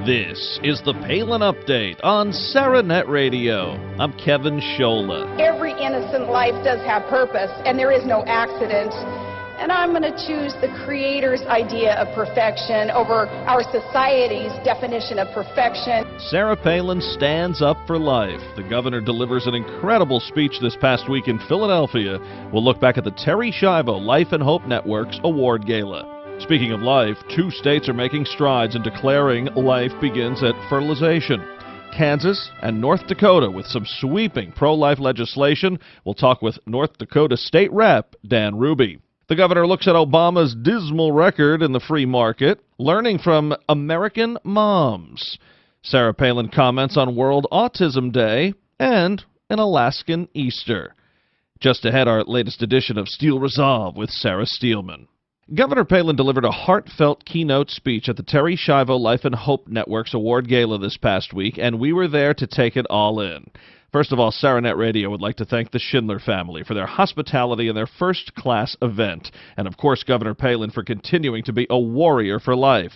This is the Palin Update on SaraNet Radio. I'm Kevin Schola. Every innocent life does have purpose, and there is no accident. And I'm going to choose the Creator's idea of perfection over our society's definition of perfection. Sarah Palin stands up for life. The governor delivers an incredible speech this past week in Philadelphia. We'll look back at the Terri Schiavo Life and Hope Network's award gala. Speaking of life, 2 states are making strides in declaring life begins at fertilization. Kansas and North Dakota with some sweeping pro-life legislation. We'll talk with North Dakota State Rep Dan Ruby. The governor looks at Obama's dismal record in the free market, learning from American moms. Sarah Palin comments on World Autism Day and an Alaskan Easter. Just ahead, our latest edition of Steel Resolve with Sarah Steelman. Governor Palin delivered a heartfelt keynote speech at the Terri Schiavo Life and Hope Network's award gala this past week, and we were there to take it all in. First of all, SaraNet Radio would like to thank the Schindler family for their hospitality and their first-class event, and of course Governor Palin for continuing to be a warrior for life.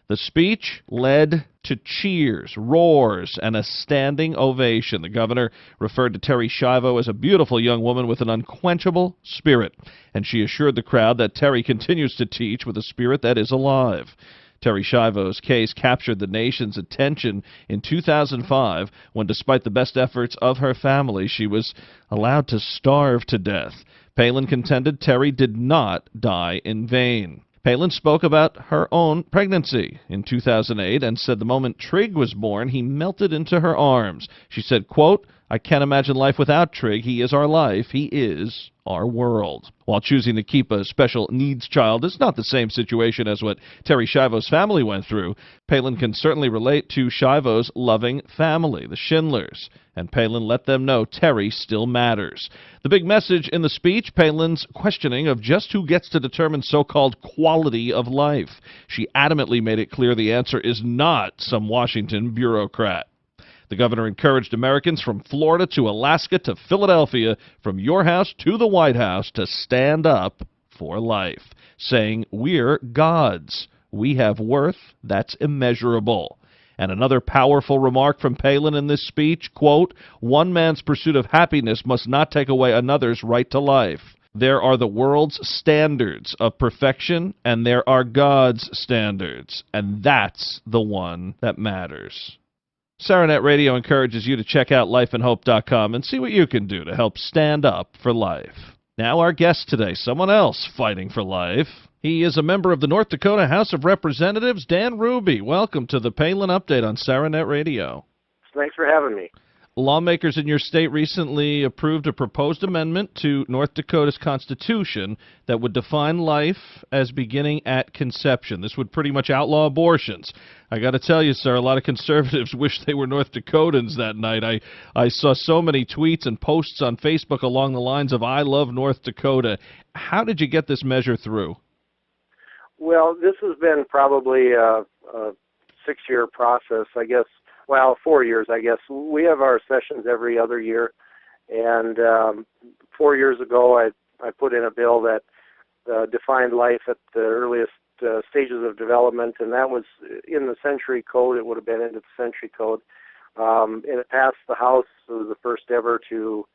The speech led to cheers, roars, and a standing ovation. The governor referred to Terri Schiavo as a beautiful young woman with an unquenchable spirit, and she assured the crowd that Terri continues to teach with a spirit that is alive. Terri Schiavo's case captured the nation's attention in 2005 when, despite the best efforts of her family, she was allowed to starve to death. Palin contended Terri did not die in vain. Palin spoke about her own pregnancy in 2008 and said the moment Trig was born, he melted into her arms. She said, quote, "I can't imagine life without Trig. He is our life. He is our world." While choosing to keep a special needs child is not the same situation as what Terri Schiavo's family went through, Palin can certainly relate to Schiavo's loving family, the Schindlers, and Palin let them know Terri still matters. The big message in the speech, Palin's questioning of just who gets to determine so-called quality of life. She adamantly made it clear the answer is not some Washington bureaucrat. The governor encouraged Americans from Florida to Alaska to Philadelphia, from your house to the White House, to stand up for life, saying, "We're gods. We have worth that's immeasurable." And another powerful remark from Palin in this speech, quote, "One man's pursuit of happiness must not take away another's right to life. There are the world's standards of perfection, and there are God's standards, and that's the one that matters." SaraNet Radio encourages you to check out lifeandhope.com and see what you can do to help stand up for life. Now our guest today, someone else fighting for life. He is a member of the North Dakota House of Representatives, Dan Ruby. Welcome to the Palin Update on SaraNet Radio. Thanks for having me. Lawmakers in your state recently approved a proposed amendment to North Dakota's Constitution that would define life as beginning at conception. This would pretty much outlaw abortions. I got to tell you, sir, a lot of conservatives wish they were North Dakotans that night. I saw so many tweets and posts on Facebook along the lines of "I love North Dakota." How did you get this measure through? Well, this has been probably a 6-year process, I guess. Well, 4 years, I guess. We have our sessions every other year, and 4 years ago I put in a bill that defined life at the earliest stages of development, and that was in the Century Code. It would have been into the Century Code. And it passed the House. It was the first ever to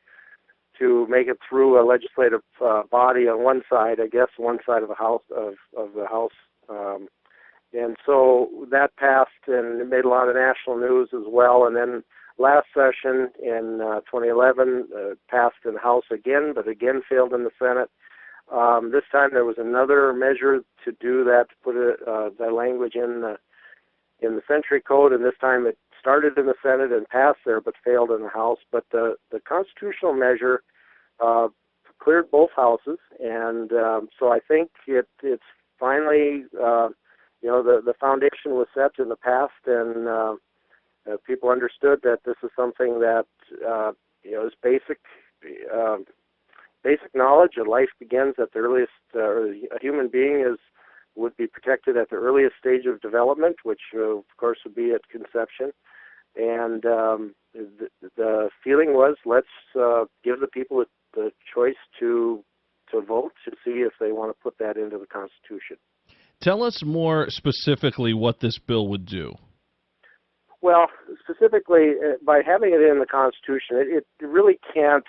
make it through a legislative body on one side, I guess, one side of the House of the House. And so that passed, and it made a lot of national news as well. And then last session in 2011 passed in the House again, but again failed in the Senate. This time there was another measure to do that, to put the language in the Century Code, and this time it started in the Senate and passed there, but failed in the House. But the constitutional measure cleared both houses, and so I think it's finally. The foundation was set in the past, and people understood that this is something that is basic knowledge. And life begins at the earliest. A human being would be protected at the earliest stage of development, which of course would be at conception. And the feeling was, let's give the people the choice to vote to see if they want to put that into the Constitution. Tell us more specifically what this bill would do. Well, specifically, by having it in the Constitution, it really can't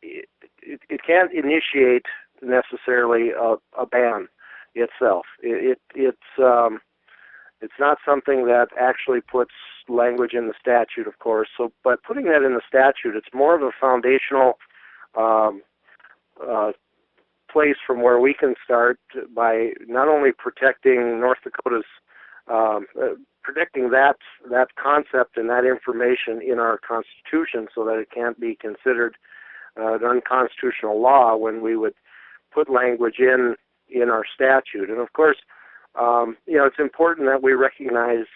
it can't initiate necessarily a ban itself. It's not something that actually puts language in the statute, of course. So, but putting that in the statute, it's more of a foundational place from where we can start by not only protecting North Dakota's protecting that concept and that information in our Constitution, so that it can't be considered an unconstitutional law when we would put language in our statute. And of course, it's important that we recognize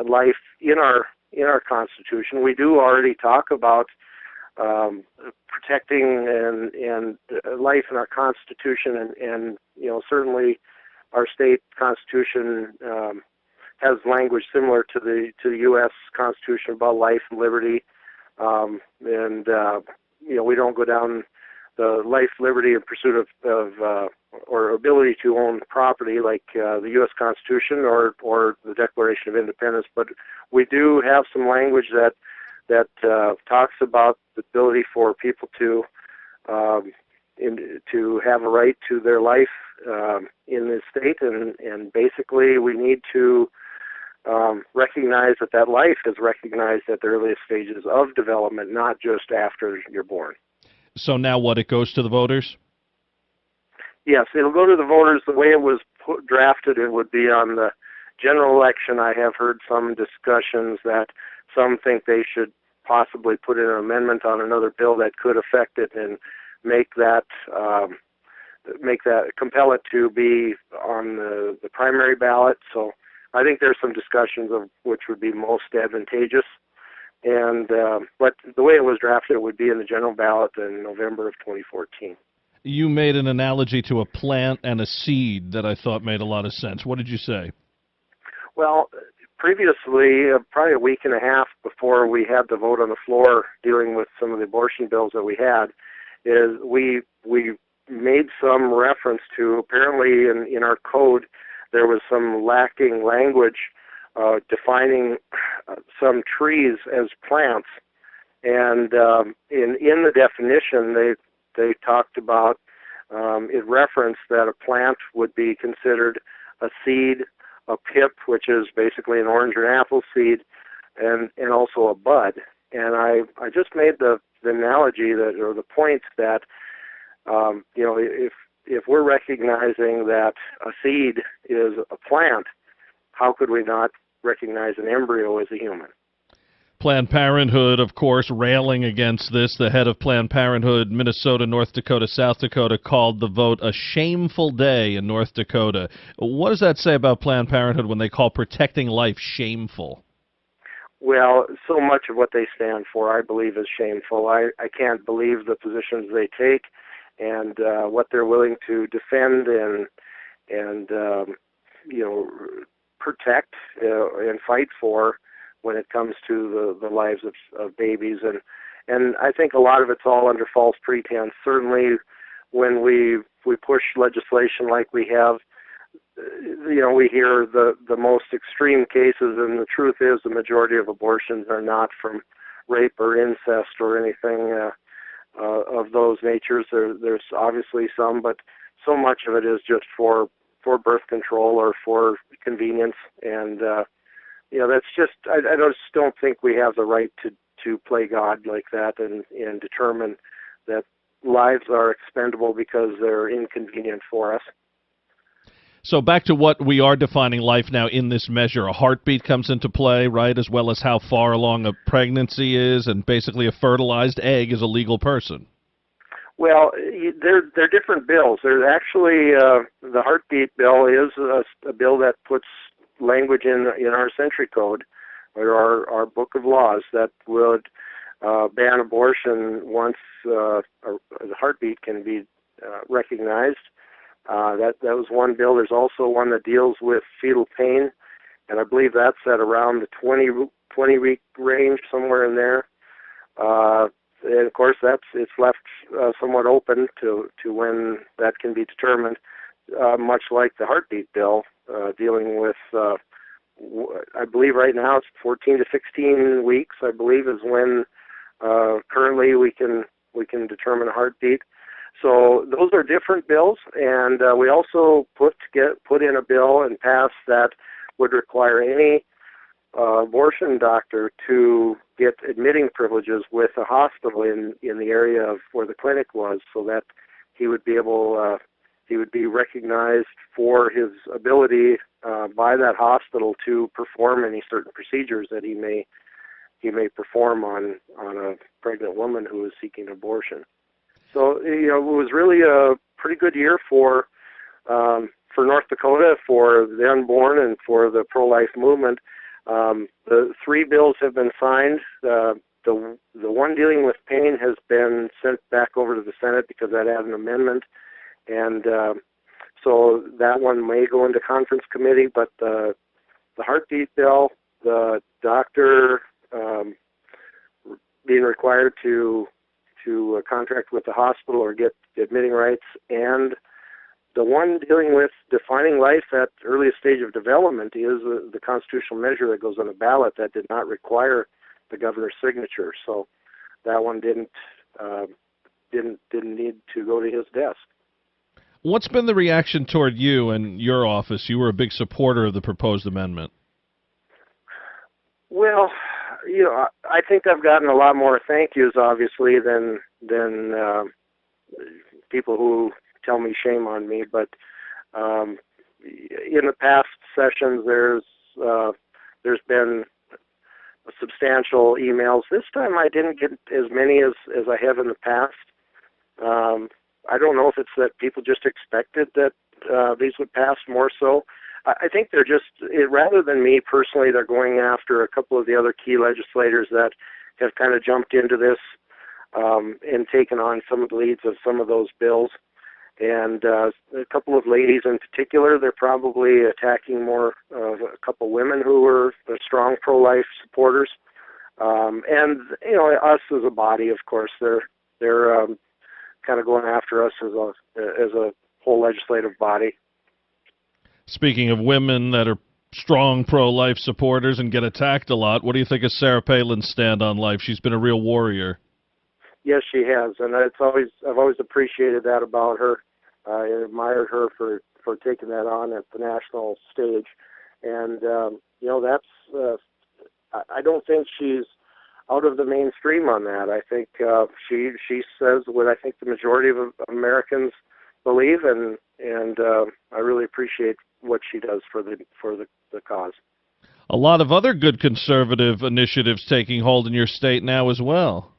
life in our Constitution. We do already talk about protecting and life in our Constitution, and certainly our state Constitution has language similar to the U.S. Constitution about life and liberty, we don't go down the life, liberty, and pursuit of or ability to own property like the U.S. Constitution or the Declaration of Independence, but we do have some language that talks about the ability for people to have a right to their life in this state, and basically we need to recognize that life is recognized at the earliest stages of development, not just after you're born. So now what, it goes to the voters? Yes, it'll go to the voters. The way it was drafted, it would be on the general election. I have heard some discussions that some think they should possibly put in an amendment on another bill that could affect it and make that compel it to be on the primary ballot. So I think there's some discussions of which would be most advantageous. And but the way it was drafted, it would be in the general ballot in November of 2014. You made an analogy to a plant and a seed that I thought made a lot of sense. What did you say? Well, previously, probably a week and a half before we had the vote on the floor dealing with some of the abortion bills that we had, is we made some reference to, apparently in our code, there was some lacking language defining some trees as plants, and in the definition they talked about, it referenced that a plant would be considered a seed, a pip, which is basically an orange or an apple seed, and also a bud. And I just made the analogy that, or the point that if we're recognizing that a seed is a plant, how could we not recognize an embryo as a human? Planned Parenthood, of course, railing against this. The head of Planned Parenthood, Minnesota, North Dakota, South Dakota, called the vote a shameful day in North Dakota. What does that say about Planned Parenthood when they call protecting life shameful? Well, so much of what they stand for, I believe, is shameful. I can't believe the positions they take and what they're willing to defend and protect and fight for when it comes to the lives of babies. And I think a lot of it's all under false pretense. Certainly when we push legislation like we have, we hear the most extreme cases, and the truth is the majority of abortions are not from rape or incest or anything of those natures. There's obviously some, but so much of it is just for birth control or for convenience. And that's just, I just don't think we have the right to play God like that and determine that lives are expendable because they're inconvenient for us. So back to what we are defining life now in this measure. A heartbeat comes into play, right, as well as how far along a pregnancy is, and basically a fertilized egg is a legal person. Well, they're different bills. There's actually, the heartbeat bill is a bill that puts language in our Century Code, or our Book of Laws, that would ban abortion once the heartbeat can be recognized. That was one bill. There's also one that deals with fetal pain, and I believe that's at around the 20-week range, somewhere in there. And of course, it's left somewhat open to when that can be determined, much like the heartbeat bill dealing with I believe right now it's 14 to 16 weeks, I believe, is when currently we can determine a heartbeat. So those are different bills, and we also put in a bill and pass that would require any abortion doctor to get admitting privileges with a hospital in the area of where the clinic was, so that he would be recognized for his ability by that hospital to perform any certain procedures that he may perform on a pregnant woman who is seeking abortion. So it was really a pretty good year for North Dakota, for the unborn, and for the pro-life movement. The 3 bills have been signed. The one dealing with pain has been sent back over to the Senate because that had an amendment, and so that one may go into conference committee. But the heartbeat bill, the doctor being required to contract with the hospital or get admitting rights, and the one dealing with defining life at earliest stage of development is the constitutional measure that goes on the ballot that did not require the governor's signature. So that one didn't need to go to his desk. What's been the reaction toward you and your office? You were a big supporter of the proposed amendment. Well, I think I've gotten a lot more thank yous, obviously, than people who tell me shame on me. But in the past sessions, there's been substantial emails. This time, I didn't get as many as I have in the past. I don't know if it's that people just expected that these would pass more so. I think they're just, rather than me personally, they're going after a couple of the other key legislators that have kind of jumped into this and taken on some of the leads of some of those bills. And a couple of ladies in particular, they're probably attacking more of a couple women who were strong pro-life supporters. And, us as a body, of course, they're kind of going after us as a whole legislative body. Speaking of women that are strong pro-life supporters and get attacked a lot, what do you think of Sarah Palin's stand on life? She's been a real warrior. Yes, she has, and I've always appreciated that about her. I admired her for taking that on at the national stage, and that's I don't think she's out of the mainstream on that. I think she says what I think the majority of Americans believe, and I really appreciate what she does for the cause. A lot of other good conservative initiatives taking hold in your state now as well.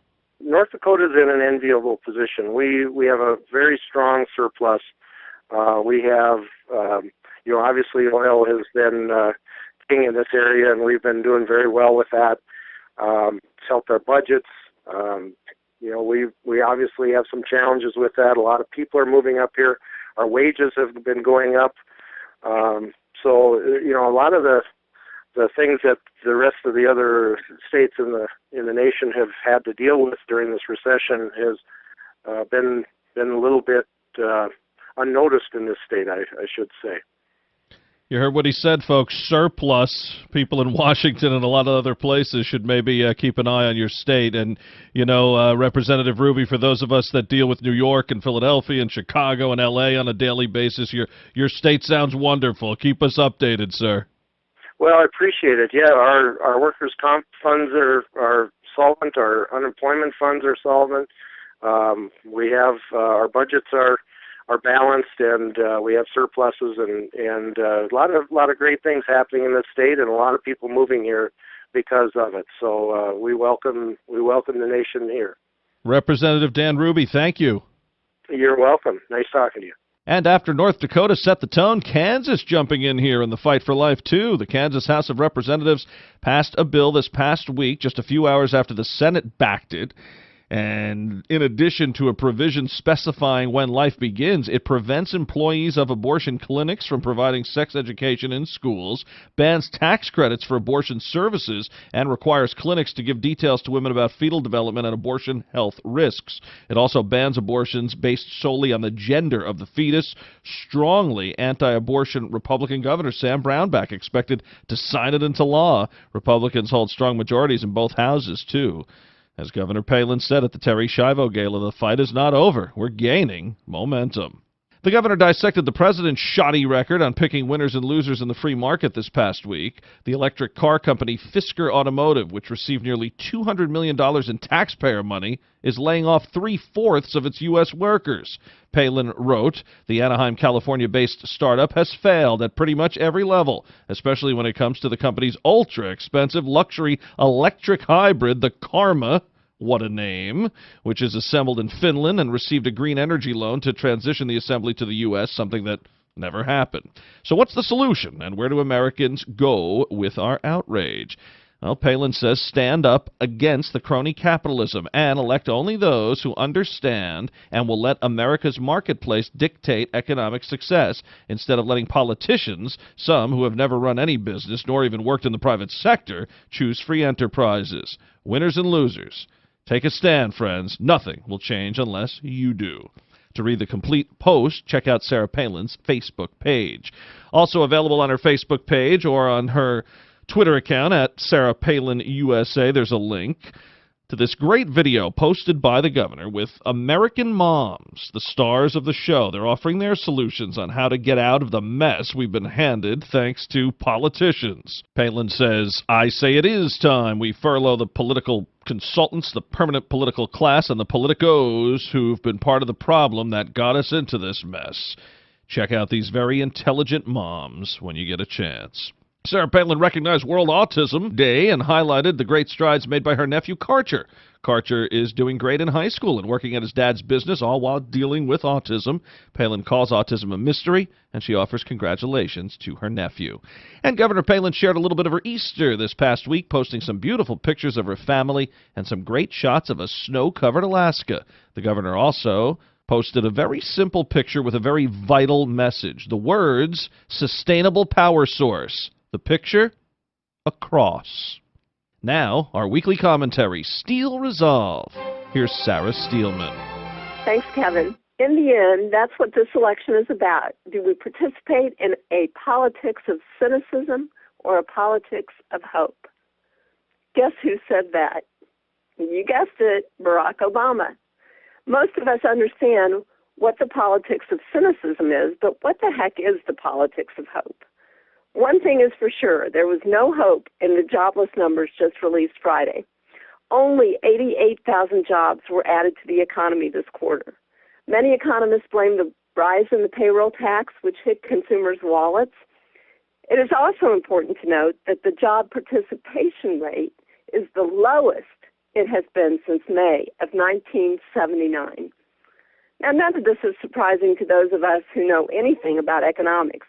North Dakota is in an enviable position. We have a very strong surplus. We have, obviously oil has been king in this area, and we've been doing very well with that. It's helped our budgets. We obviously have some challenges with that. A lot of people are moving up here. Our wages have been going up. So a lot of the things that the rest of the other states in the nation have had to deal with during this recession has been a little bit unnoticed in this state, I should say. You heard what he said, folks. Surplus. People in Washington and a lot of other places should maybe keep an eye on your state. And, Representative Ruby, for those of us that deal with New York and Philadelphia and Chicago and L.A. on a daily basis, your state sounds wonderful. Keep us updated, sir. Well, I appreciate it. Yeah, our workers' comp funds are solvent. Our unemployment funds are solvent. We have our budgets are balanced, and we have surpluses, and a lot of great things happening in this state, and a lot of people moving here because of it. So we welcome the nation here. Representative Dan Ruby, thank you. You're welcome. Nice talking to you. And after North Dakota set the tone, Kansas jumping in here in the fight for life, too. The Kansas House of Representatives passed a bill this past week, just a few hours after the Senate backed it. And in addition to a provision specifying when life begins, it prevents employees of abortion clinics from providing sex education in schools, bans tax credits for abortion services, and requires clinics to give details to women about fetal development and abortion health risks. It also bans abortions based solely on the gender of the fetus. Strongly anti-abortion Republican Governor Sam Brownback expected to sign it into law. Republicans hold strong majorities in both houses, too. As Governor Palin said at the Terry Schiavo Gala, the fight is not over. We're gaining momentum. The governor dissected the president's shoddy record on picking winners and losers in the free market this past week. The electric car company Fisker Automotive, which received nearly $200 million in taxpayer money, is laying off 3/4 of its U.S. workers. Palin wrote, the Anaheim, California-based startup has failed at pretty much every level, especially when it comes to the company's ultra-expensive luxury electric hybrid, the Karma, what a name, which is assembled in Finland and received a green energy loan to transition the assembly to the U.S., something that never happened. So what's the solution, and where do Americans go with our outrage? Well, Palin says stand up against the crony capitalism and elect only those who understand and will let America's marketplace dictate economic success instead of letting politicians, some who have never run any business nor even worked in the private sector, choose free enterprises. Winners and losers. Take a stand, friends. Nothing will change unless you do. To read the complete post, check out Sarah Palin's Facebook page. Also available on her Facebook page or on her Twitter account at Sarah Palin USA, there's a link to this great video posted by the governor with American moms, the stars of the show. They're offering their solutions on how to get out of the mess we've been handed thanks to politicians. Palin says, I say it is time we furlough the political consultants, the permanent political class, and the politicos who've been part of the problem that got us into this mess. Check out these very intelligent moms when you get a chance. Sarah Palin recognized World Autism Day and highlighted the great strides made by her nephew, Karcher. Karcher is doing great in high school and working at his dad's business, all while dealing with autism. Palin calls autism a mystery, and she offers congratulations to her nephew. And Governor Palin shared a little bit of her Easter this past week, posting some beautiful pictures of her family and some great shots of a snow-covered Alaska. The governor also posted a very simple picture with a very vital message. The words, sustainable power source. The picture, a cross. Now, our weekly commentary, Steel Resolve. Here's Sarah Steelman. Thanks, Kevin. In the end, that's what this election is about. Do we participate in a politics of cynicism or a politics of hope? Guess who said that? You guessed it, Barack Obama. Most of us understand what the politics of cynicism is, but what the heck is the politics of hope? One thing is for sure, there was no hope in the jobless numbers just released Friday. Only 88,000 jobs were added to the economy this quarter. Many economists blame the rise in the payroll tax, which hit consumers' wallets. It is also important to note that the job participation rate is the lowest it has been since May of 1979. Now, none of this is surprising to those of us who know anything about economics.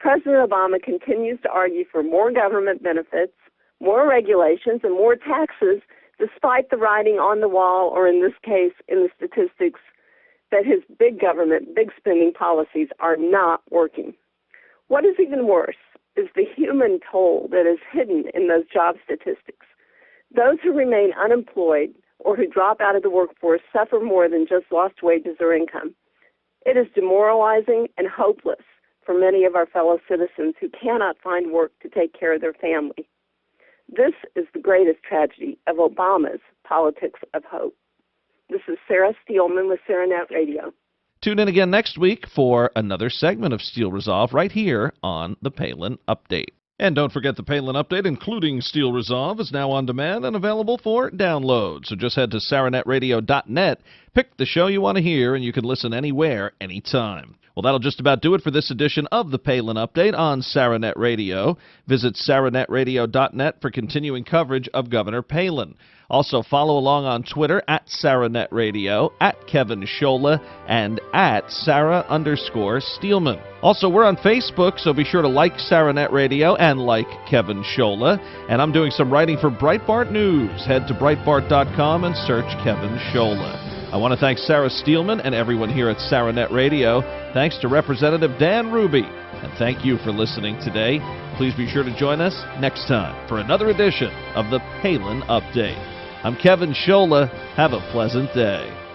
President Obama continues to argue for more government benefits, more regulations, and more taxes, despite the writing on the wall, or in this case, in the statistics, that his big government, big spending policies are not working. What is even worse is the human toll that is hidden in those job statistics. Those who remain unemployed or who drop out of the workforce suffer more than just lost wages or income. It is demoralizing and hopeless for many of our fellow citizens who cannot find work to take care of their family. This is the greatest tragedy of Obama's politics of hope. This is Sarah Steelman with SarahNet Radio. Tune in again next week for another segment of Steel Resolve right here on the Palin Update. And don't forget the Palin Update, including Steel Resolve, is now on demand and available for download. So just head to SarahNetRadio.net, pick the show you want to hear, and you can listen anywhere, anytime. Well, that'll just about do it for this edition of the Palin Update on SaraNet Radio. Visit SaraNetRadio.net for continuing coverage of Governor Palin. Also, follow along on Twitter at SaraNet Radio, at Kevin Scholla, and at Sarah_Steelman. Also, we're on Facebook, so be sure to like SaraNet Radio and like Kevin Scholla. And I'm doing some writing for Breitbart News. Head to Breitbart.com and search Kevin Scholla. I want to thank Sarah Steelman and everyone here at SaraNet Radio. Thanks to Representative Dan Ruby. And thank you for listening today. Please be sure to join us next time for another edition of the Palin Update. I'm Kevin Scholla. Have a pleasant day.